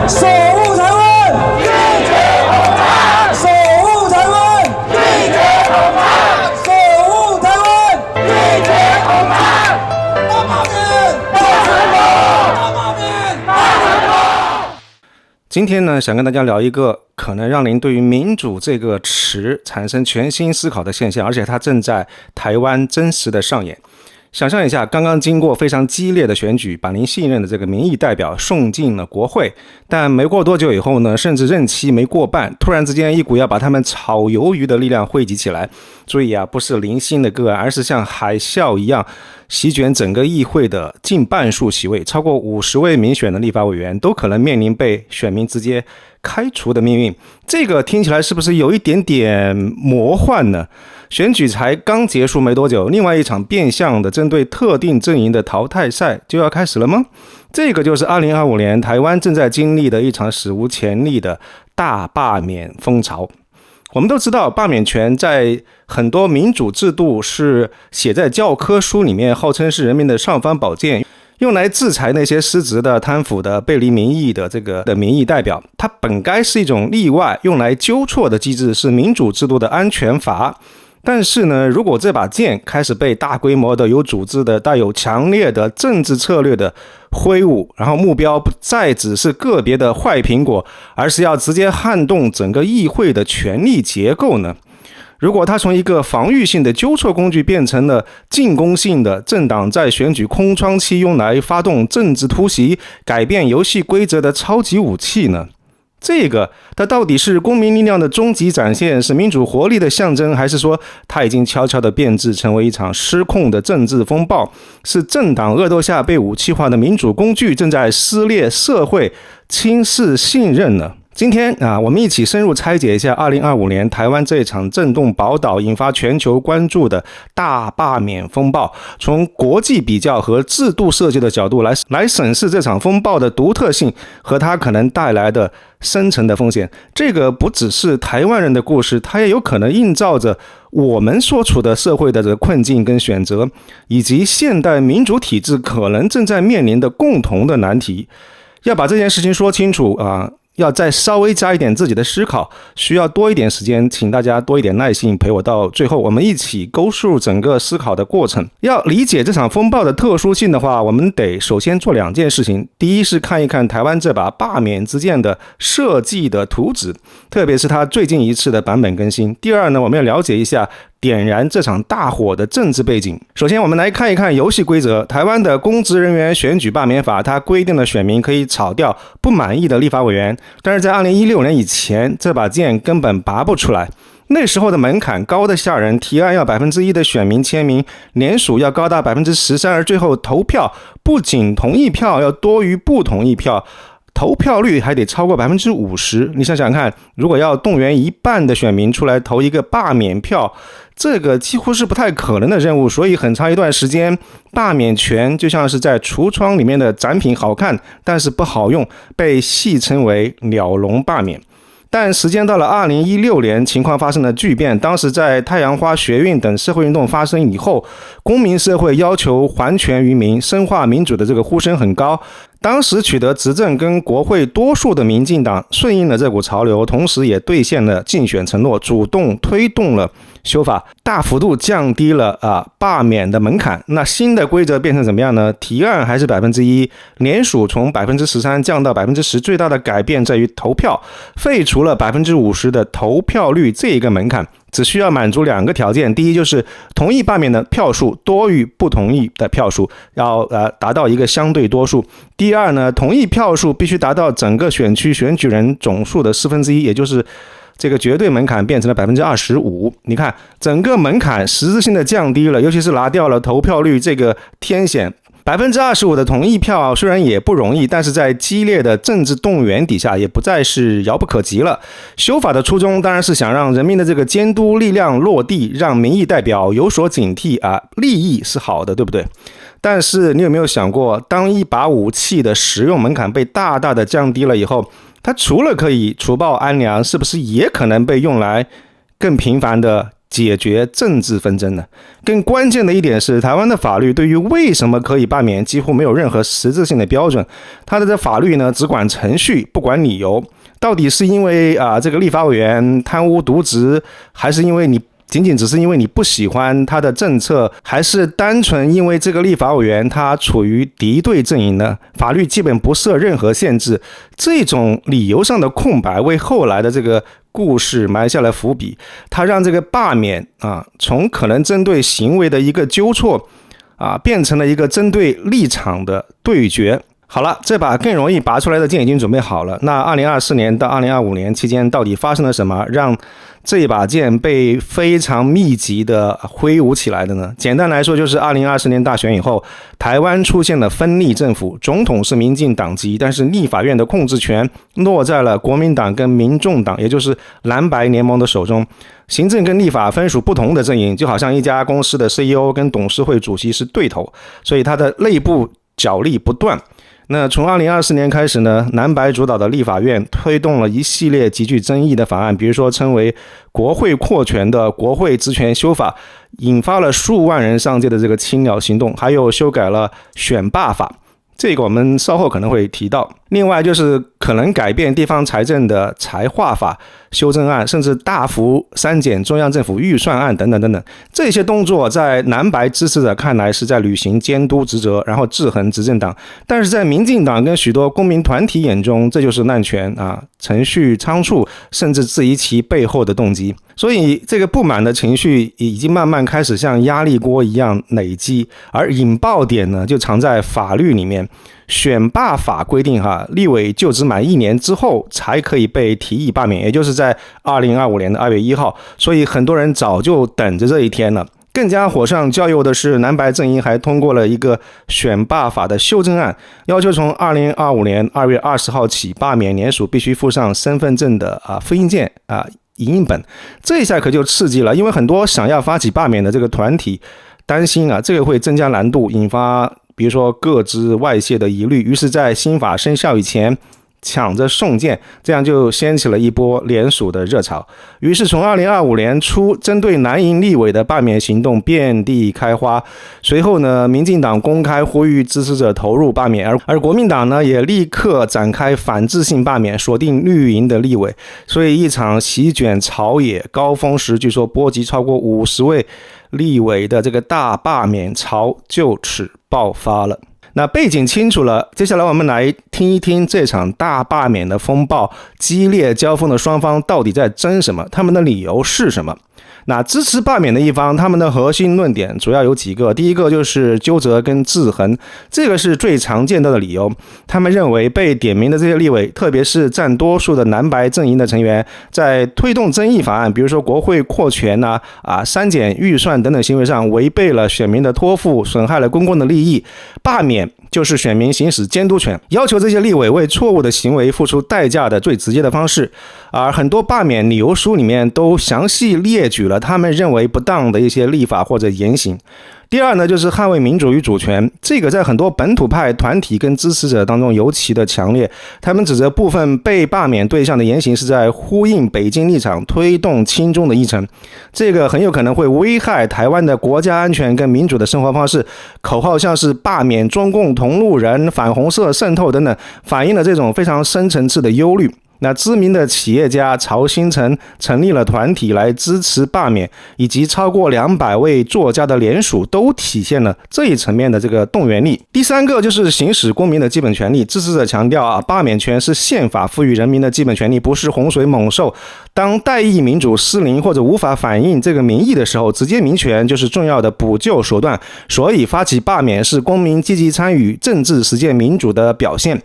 守护台湾，拒绝统战，守护台湾，拒绝统战，守护台湾，拒绝统战，大罢免，大成功，大罢免，大成功。今天呢，想跟大家聊一个可能让您对于民主这个词产生全新思考的现象，而且它正在台湾真实的上演。想象一下，刚刚经过非常激烈的选举，把您信任的这个民意代表送进了国会，但没过多久以后呢，甚至任期没过半，突然之间一股要把他们炒鱿鱼的力量汇集起来。注意啊，不是零星的个案，而是像海啸一样席卷整个议会的近半数席位，超过50位民选的立法委员都可能面临被选民直接开除的命运。这个听起来是不是有一点点魔幻呢？选举才刚结束没多久，另外一场变相的针对特定阵营的淘汰赛就要开始了吗？这个就是2025年台湾正在经历的一场史无前例的大罢免风潮。我们都知道，罢免权在很多民主制度是写在教科书里面，号称是人民的尚方宝剑，用来制裁那些失职的、贪腐的、背离民意的民意代表。它本该是一种例外，用来纠错的机制，是民主制度的安全阀。但是呢，如果这把剑开始被大规模的、有组织的、带有强烈的政治策略的挥舞，然后目标不再只是个别的坏苹果，而是要直接撼动整个议会的权力结构呢？如果它从一个防御性的纠错工具变成了进攻性的政党在选举空窗期用来发动政治突袭、改变游戏规则的超级武器呢？这个它到底是公民力量的终极展现，是民主活力的象征，还是说它已经悄悄地变质成为一场失控的政治风暴，是政党恶斗下被武器化的民主工具，正在撕裂社会、轻视信任呢？今天我们一起深入拆解一下2025年台湾这一场震动宝岛、引发全球关注的大罢免风暴，从国际比较和制度设计的角度来审视这场风暴的独特性和它可能带来的深层的风险。这个不只是台湾人的故事，它也有可能映照着我们所处的社会的这个困境跟选择，以及现代民主体制可能正在面临的共同的难题。要把这件事情说清楚要再稍微加一点自己的思考，需要多一点时间，请大家多一点耐心陪我到最后，我们一起勾述整个思考的过程。要理解这场风暴的特殊性的话，我们得首先做2件事情。第一是看一看台湾这把罢免之剑的设计的图纸，特别是它最近一次的版本更新。第二呢，我们要了解一下点燃这场大火的政治背景。首先我们来看一看游戏规则。台湾的公职人员选举罢免法，它规定了选民可以炒掉不满意的立法委员，但是在2016年以前，这把剑根本拔不出来。那时候的门槛高得吓人，提案要1%的选民签名，联署要高达13%，而最后投票不仅同意票要多于不同意票，投票率还得超过50%。你想想看，如果要动员1半的选民出来投一个罢免票，这个几乎是不太可能的任务。所以很长一段时间，罢免权就像是在橱窗里面的展品，好看但是不好用，被戏称为鸟笼罢免。但时间到了2016年，情况发生了巨变。当时在太阳花学运等社会运动发生以后，公民社会要求还权于民、深化民主的这个呼声很高。当时取得执政跟国会多数的民进党顺应了这股潮流，同时也兑现了竞选承诺，主动推动了修法，大幅度降低了罢免的门槛。那新的规则变成怎么样呢？提案还是1%，联署从13%降到10%，最大的改变在于投票，废除了50%的投票率这一个门槛，只需要满足2个条件。第一就是同意罢免的票数多于不同意的票数，要达到一个相对多数。第二呢，同意票数必须达到整个选区选举人总数的1/4，也就是这个绝对门槛变成了25%。你看，整个门槛实质性的降低了，尤其是拿掉了投票率这个天险。25%的同意票虽然也不容易，但是在激烈的政治动员底下，也不再是遥不可及了。修法的初衷当然是想让人民的这个监督力量落地，让民意代表有所警惕利益是好的，对不对？但是你有没有想过，当一把武器的使用门槛被大大的降低了以后，它除了可以除暴安良，是不是也可能被用来更频繁的解决政治纷争呢？更关键的一点是，台湾的法律对于为什么可以罢免几乎没有任何实质性的标准，它的这法律呢只管程序不管理由。到底是因为这个立法委员贪污渎职，还是因为你仅仅只是因为你不喜欢他的政策，还是单纯因为这个立法委员他处于敌对阵营呢？法律基本不设任何限制，这种理由上的空白为后来的这个故事埋下了伏笔，他让这个罢免从可能针对行为的一个纠错变成了一个针对立场的对决。好了，这把更容易拔出来的剑已经准备好了。那2024年到2025年期间到底发生了什么，让这把剑被非常密集的挥舞起来的呢？简单来说，就是2024年大选以后，台湾出现了分立政府，总统是民进党籍，但是立法院的控制权落在了国民党跟民众党，也就是蓝白联盟的手中。行政跟立法分属不同的阵营，就好像一家公司的 CEO 跟董事会主席是对头，所以它的内部角力不断。那从2024年开始呢，蓝白主导的立法院推动了一系列极具争议的法案，比如说称为国会扩权的国会职权修法，引发了数万人上街的这个青鸟行动，还有修改了选罢法，这个我们稍后可能会提到。另外就是可能改变地方财政的财划法修正案，甚至大幅删减中央政府预算案等等等等，这些动作在蓝白支持者看来是在履行监督职责，然后制衡执政党，但是在民进党跟许多公民团体眼中，这就是滥权程序仓促，甚至质疑其背后的动机。所以这个不满的情绪已经慢慢开始像压力锅一样累积，而引爆点呢就藏在法律里面。选罢法规定立委就职满1年之后才可以被提议罢免，也就是在2025年的2月1号，所以很多人早就等着这一天了。更加火上浇油的是，蓝白阵营还通过了一个选罢法的修正案，要求从2025年2月20号起，罢免联署必须附上身份证的复印件影印本。这一下可就刺激了，因为很多想要发起罢免的这个团体担心这个会增加难度，引发比如说个资外泄的疑虑，于是在新法生效以前抢着送件，这样就掀起了一波联署的热潮。于是从2025年初，针对蓝营立委的罢免行动遍地开花。随后呢，民进党公开呼吁支持者投入罢免，而国民党呢也立刻展开反制性罢免，锁定绿营的立委。所以一场席卷朝野高峰时，据说波及超过50位立委的这个大罢免潮就此爆发了。那背景清楚了，接下来我们来听一听这场大罢免的风暴，激烈交锋的双方到底在争什么，他们的理由是什么。那支持罢免的一方，他们的核心论点主要有几个。第一个就是纠责跟制衡，这个是最常见到的理由。他们认为被点名的这些立委，特别是占多数的蓝白阵营的成员，在推动争议法案，比如说国会扩权删减预算等等行为上，违背了选民的托付，损害了公共的利益。罢免就是选民行使监督权，要求这些立委为错误的行为付出代价的最直接的方式。而很多罢免理由书里面都详细列举了他们认为不当的一些立法或者言行。第二呢，就是捍卫民主与主权，这个在很多本土派团体跟支持者当中尤其的强烈。他们指责部分被罢免对象的言行是在呼应北京立场，推动亲中的议程，这个很有可能会危害台湾的国家安全跟民主的生活方式。口号像是罢免中共同路人、反红色渗透等等，反映了这种非常深层次的忧虑。那知名的企业家曹新成成立了团体来支持罢免，以及超过200位作家的联署，都体现了这一层面的这个动员力。第三个就是行使公民的基本权利，支持者强调罢免权是宪法赋予人民的基本权利，不是洪水猛兽。当代议民主失灵或者无法反映这个民意的时候，直接民权就是重要的补救手段。所以发起罢免是公民积极参与政治、实践民主的表现。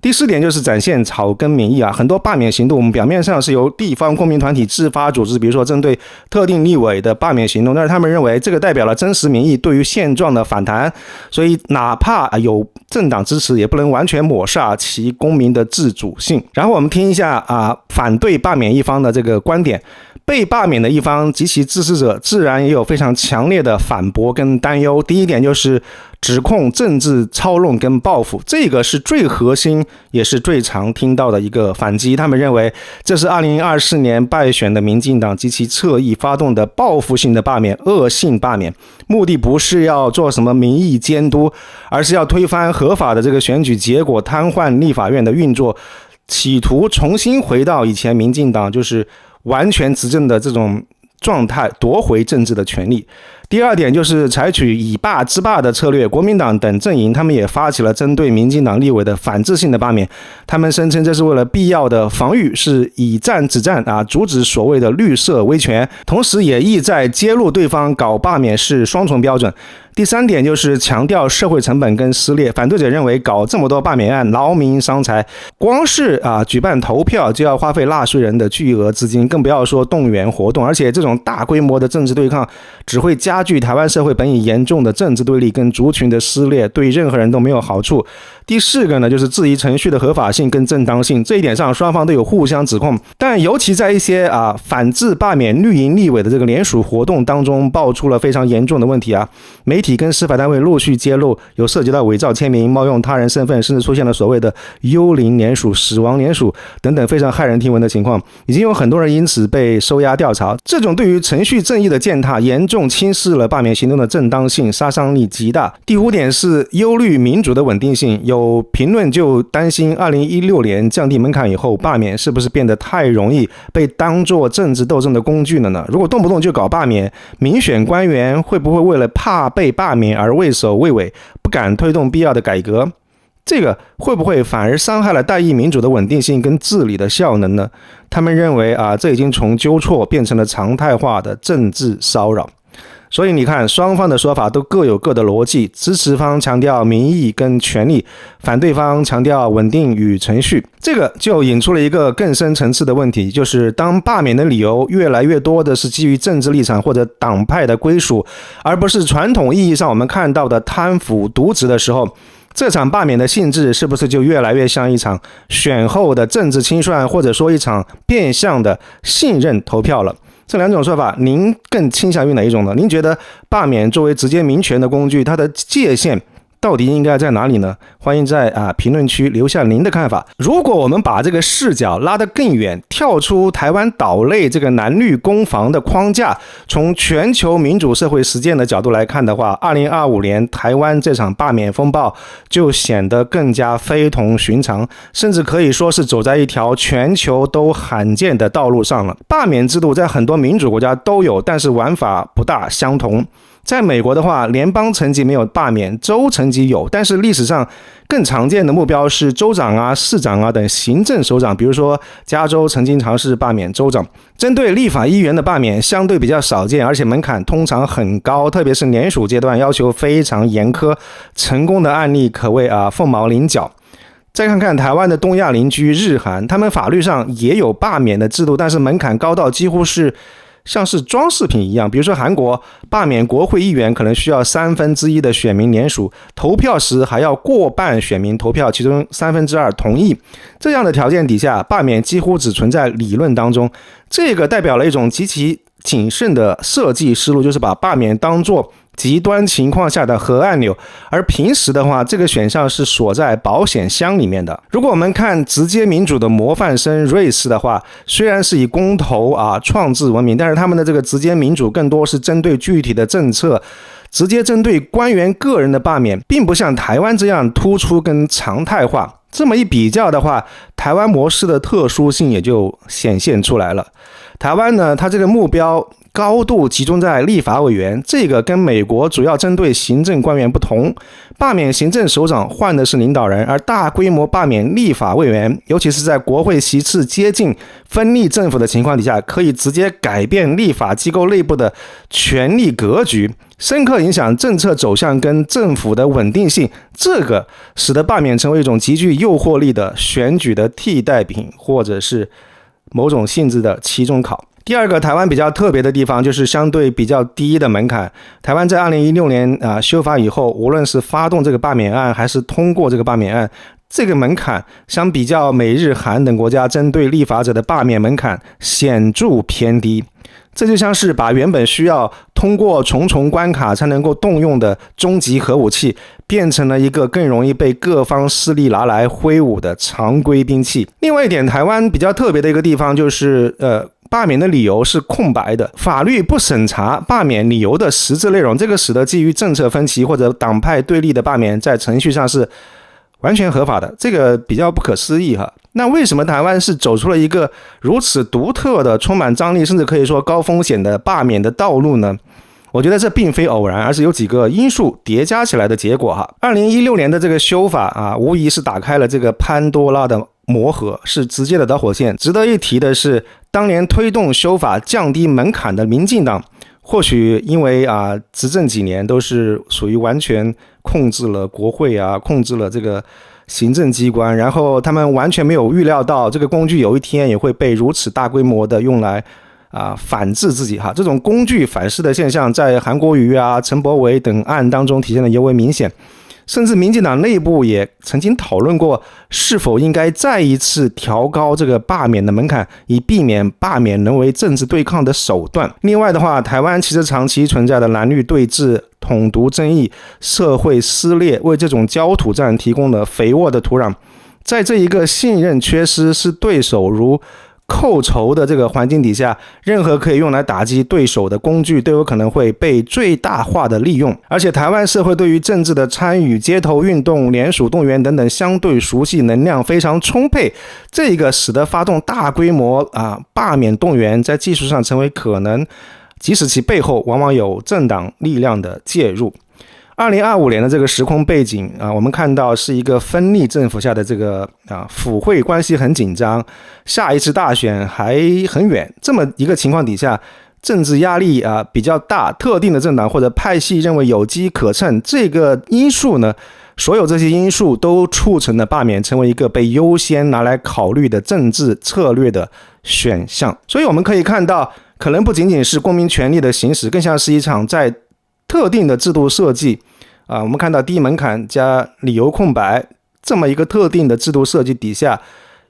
第4点就是展现草根民意很多罢免行动表面上是由地方公民团体自发组织，比如说针对特定立委的罢免行动，但是他们认为这个代表了真实民意对于现状的反弹，所以哪怕有政党支持，也不能完全抹煞其公民的自主性。然后我们听一下反对罢免一方的这个观点。被罢免的一方及其支持者自然也有非常强烈的反驳跟担忧。第一点就是指控政治操弄跟报复，这个是最核心也是最常听到的一个反击。他们认为这是2024年败选的民进党及其侧翼发动的报复性的罢免、恶性罢免，目的不是要做什么民意监督，而是要推翻合法的这个选举结果，瘫痪立法院的运作，企图重新回到以前民进党就是完全执政的这种状态，夺回政治的权利。第二点就是采取以罢制罢的策略，国民党等阵营他们也发起了针对民进党立委的反制性的罢免，他们声称这是为了必要的防御，是以战止战阻止所谓的绿色威权，同时也意在揭露对方搞罢免是双重标准。第三点就是强调社会成本跟撕裂，反对者认为搞这么多罢免案劳民伤财，光是举办投票就要花费纳税人的巨额资金，更不要说动员活动，而且这种大规模的政治对抗只会加剧台湾社会本已严重的政治对立跟族群的撕裂，对任何人都没有好处。第四个呢，就是质疑程序的合法性跟正当性，这一点上双方都有互相指控，但尤其在一些反制罢免绿营立委的这个联署活动当中，爆出了非常严重的问题媒体跟司法单位陆续揭露，有涉及到伪造签名、冒用他人身份，甚至出现了所谓的幽灵联署、死亡联署等等非常骇人听闻的情况，已经有很多人因此被收押调查。这种对于程序正义的践踏，严重轻视了罢免行动的正当性，杀伤力极大。第五点是忧虑民主的稳定性，有评论就担心2016年降低门槛以后，罢免是不是变得太容易被当作政治斗争的工具了呢？如果动不动就搞罢免，民选官员会不会为了怕被罢免而畏首畏尾，不敢推动必要的改革？这个会不会反而伤害了代议民主的稳定性跟治理的效能呢？他们认为这已经从纠错变成了常态化的政治骚扰。所以你看，双方的说法都各有各的逻辑，支持方强调民意跟权利，反对方强调稳定与程序。这个就引出了一个更深层次的问题，就是当罢免的理由越来越多的是基于政治立场或者党派的归属，而不是传统意义上我们看到的贪腐渎职的时候，这场罢免的性质是不是就越来越像一场选后的政治清算，或者说一场变相的信任投票了？这两种说法，您更倾向于哪一种呢？您觉得罢免作为直接民权的工具，它的界限到底应该在哪里呢？欢迎在评论区留下您的看法。如果我们把这个视角拉得更远，跳出台湾岛内这个蓝绿攻防的框架，从全球民主社会实践的角度来看的话，2025年台湾这场罢免风暴就显得更加非同寻常，甚至可以说是走在一条全球都罕见的道路上了。罢免制度在很多民主国家都有，但是玩法不大相同。在美国的话，联邦层级没有罢免，州层级有，但是历史上更常见的目标是州长市长等行政首长，比如说加州曾经尝试罢免州长。针对立法议员的罢免相对比较少见，而且门槛通常很高，特别是联署阶段要求非常严苛，成功的案例可谓凤毛麟角。再看看台湾的东亚邻居日韩，他们法律上也有罢免的制度，但是门槛高到几乎是像是装饰品一样。比如说韩国罢免国会议员可能需要1/3的选民联署，投票时还要过半选民投票，其中2/3同意。这样的条件底下，罢免几乎只存在理论当中。这个代表了一种极其谨慎的设计思路，就是把罢免当作极端情况下的核按钮，而平时的话，这个选项是锁在保险箱里面的。如果我们看直接民主的模范生瑞士的话，虽然是以公投创制闻名，但是他们的这个直接民主更多是针对具体的政策，直接针对官员个人的罢免，并不像台湾这样突出跟常态化。这么一比较的话，台湾模式的特殊性也就显现出来了。台湾呢，它这个目标高度集中在立法委员，这个跟美国主要针对行政官员不同。罢免行政首长换的是领导人，而大规模罢免立法委员，尤其是在国会席次接近分立政府的情况底下，可以直接改变立法机构内部的权力格局，深刻影响政策走向跟政府的稳定性。这个使得罢免成为一种极具诱惑力的选举的替代品，或者是某种性质的期中考。第二个台湾比较特别的地方就是相对比较低的门槛。台湾在2016年修法以后，无论是发动这个罢免案还是通过这个罢免案，这个门槛相比较美日韩等国家针对立法者的罢免门槛显著偏低。这就像是把原本需要通过重重关卡才能够动用的终极核武器，变成了一个更容易被各方势力拿来挥舞的常规兵器。另外一点，台湾比较特别的一个地方就是罢免的理由是空白的，法律不审查罢免理由的实质内容，这个使得基于政策分歧或者党派对立的罢免在程序上是完全合法的，这个比较不可思议哈。那为什么台湾是走出了一个如此独特的、充满张力，甚至可以说高风险的罢免的道路呢？我觉得这并非偶然，而是有几个因素叠加起来的结果哈。2016年的这个修法啊，无疑是打开了这个潘多拉的魔盒，是直接的导火线。值得一提的是，当年推动修法降低门槛的民进党，或许因为执政几年都是属于完全控制了国会啊，控制了这个行政机关，然后他们完全没有预料到这个工具有一天也会被如此大规模的用来反制自己哈。这种工具反噬的现象在韩国瑜啊、陈柏惟等案当中体现的尤为明显。甚至民进党内部也曾经讨论过，是否应该再一次调高这个罢免的门槛，以避免罢免沦为政治对抗的手段。另外的话，台湾其实长期存在的蓝绿对峙、统独争议、社会撕裂，为这种焦土战提供了肥沃的土壤。在这一个信任缺失、是对手如扣仇的这个环境底下，任何可以用来打击对手的工具都有可能会被最大化的利用。而且台湾社会对于政治的参与、街头运动、联署动员等等相对熟悉，能量非常充沛，这个使得发动大规模罢免动员在技术上成为可能，即使其背后往往有政党力量的介入。2025年的这个时空背景我们看到是一个分立政府下的这个府会关系很紧张，下一次大选还很远，这么一个情况底下，政治压力比较大，特定的政党或者派系认为有机可乘，这个因素呢，所有这些因素都促成了罢免成为一个被优先拿来考虑的政治策略的选项。所以我们可以看到，可能不仅仅是公民权利的行使，更像是一场在特定的制度设计我们看到低门槛加理由空白这么一个特定的制度设计底下，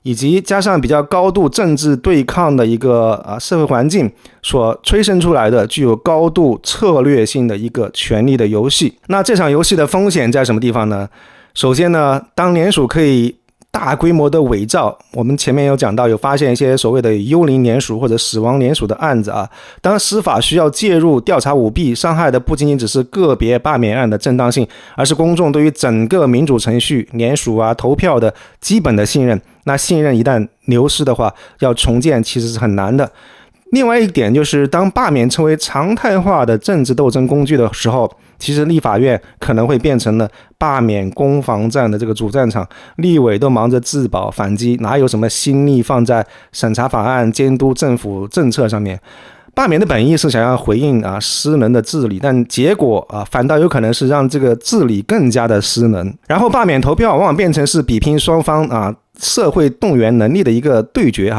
以及加上比较高度政治对抗的一个社会环境所催生出来的具有高度策略性的一个权力的游戏。那这场游戏的风险在什么地方呢？首先呢，当联署可以大规模的伪造，我们前面有讲到，有发现一些所谓的幽灵联署或者死亡联署的案子当司法需要介入调查舞弊，伤害的不仅仅只是个别罢免案的正当性，而是公众对于整个民主程序、联署投票的基本的信任。那信任一旦流失的话，要重建其实是很难的。另外一点就是，当罢免成为常态化的政治斗争工具的时候，其实立法院可能会变成了罢免攻防战的这个主战场，立委都忙着自保反击，哪有什么心力放在审查法案、监督政府政策上面？罢免的本意是想要回应失能的治理，但结果反倒有可能是让这个治理更加的失能。然后罢免投票往往变成是比拼双方社会动员能力的一个对决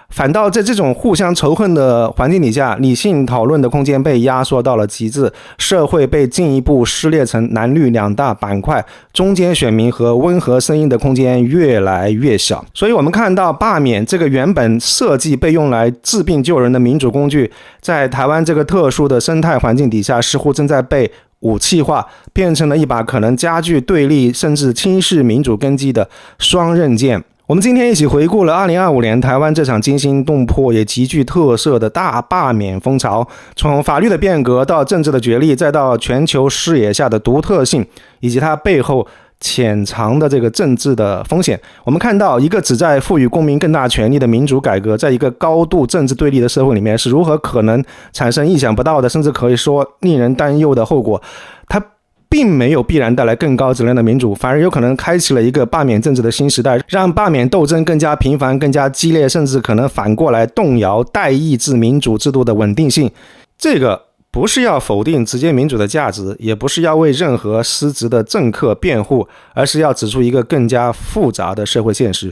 反倒在这种互相仇恨的环境底下，理性讨论的空间被压缩到了极致，社会被进一步撕裂成蓝绿两大板块，中间选民和温和声音的空间越来越小。所以我们看到罢免这个原本设计被用来治病救人的民主工具，在台湾这个特殊的生态环境底下，似乎正在被武器化，变成了一把可能加剧对立甚至轻视民主根基的双刃剑。我们今天一起回顾了2025年台湾这场惊心动魄也极具特色的大罢免风潮，从法律的变革到政治的角力，再到全球视野下的独特性，以及它背后潜藏的这个政治的风险。我们看到一个旨在赋予公民更大权力的民主改革，在一个高度政治对立的社会里面，是如何可能产生意想不到的，甚至可以说令人担忧的后果。它并没有必然带来更高质量的民主，反而有可能开启了一个罢免政治的新时代，让罢免斗争更加频繁、更加激烈，甚至可能反过来动摇代议制民主制度的稳定性。这个不是要否定直接民主的价值，也不是要为任何失职的政客辩护，而是要指出一个更加复杂的社会现实。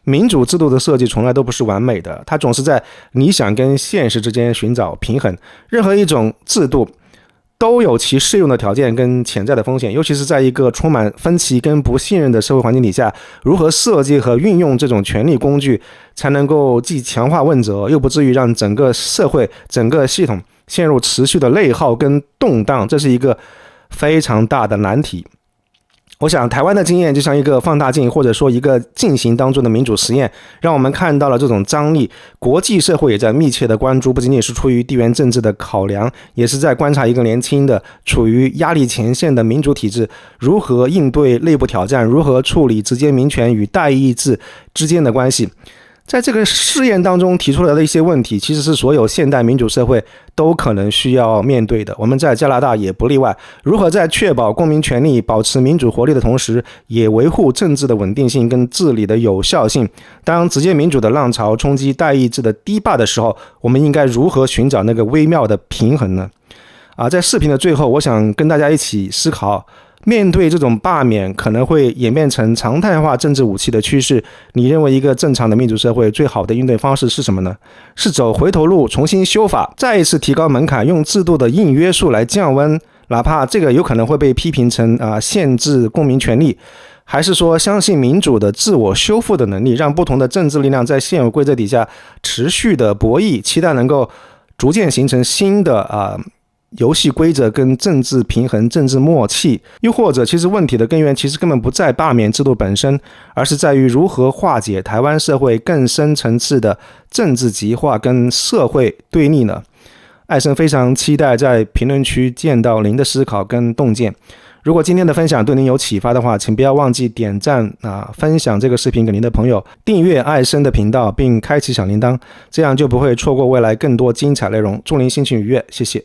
民主制度的设计从来都不是完美的，它总是在理想跟现实之间寻找平衡。任何一种制度都有其适用的条件跟潜在的风险，尤其是在一个充满分歧跟不信任的社会环境底下，如何设计和运用这种权力工具，才能够既强化问责，又不至于让整个社会、整个系统陷入持续的内耗跟动荡，这是一个非常大的难题。我想台湾的经验就像一个放大镜，或者说一个进行当中的民主实验，让我们看到了这种张力。国际社会也在密切的关注，不仅仅是出于地缘政治的考量，也是在观察一个年轻的处于压力前线的民主体制如何应对内部挑战，如何处理直接民权与代议制之间的关系。在这个试验当中提出来的一些问题，其实是所有现代民主社会都可能需要面对的。我们在加拿大也不例外。如何在确保公民权利、保持民主活力的同时，也维护政治的稳定性跟治理的有效性？当直接民主的浪潮冲击代议制的堤坝的时候，我们应该如何寻找那个微妙的平衡呢？在视频的最后，我想跟大家一起思考，面对这种罢免可能会演变成常态化政治武器的趋势，你认为一个正常的民主社会最好的应对方式是什么呢？是走回头路，重新修法，再一次提高门槛，用制度的硬约束来降温，哪怕这个有可能会被批评成限制公民权利？还是说相信民主的自我修复的能力，让不同的政治力量在现有规则底下持续的博弈，期待能够逐渐形成新的游戏规则跟政治平衡、政治默契？又或者其实问题的根源其实根本不在罢免制度本身，而是在于如何化解台湾社会更深层次的政治极化跟社会对立呢？艾森非常期待在评论区见到您的思考跟洞见。如果今天的分享对您有启发的话，请不要忘记点赞分享这个视频给您的朋友，订阅艾森的频道并开启小铃铛，这样就不会错过未来更多精彩内容。祝您心情愉悦，谢谢。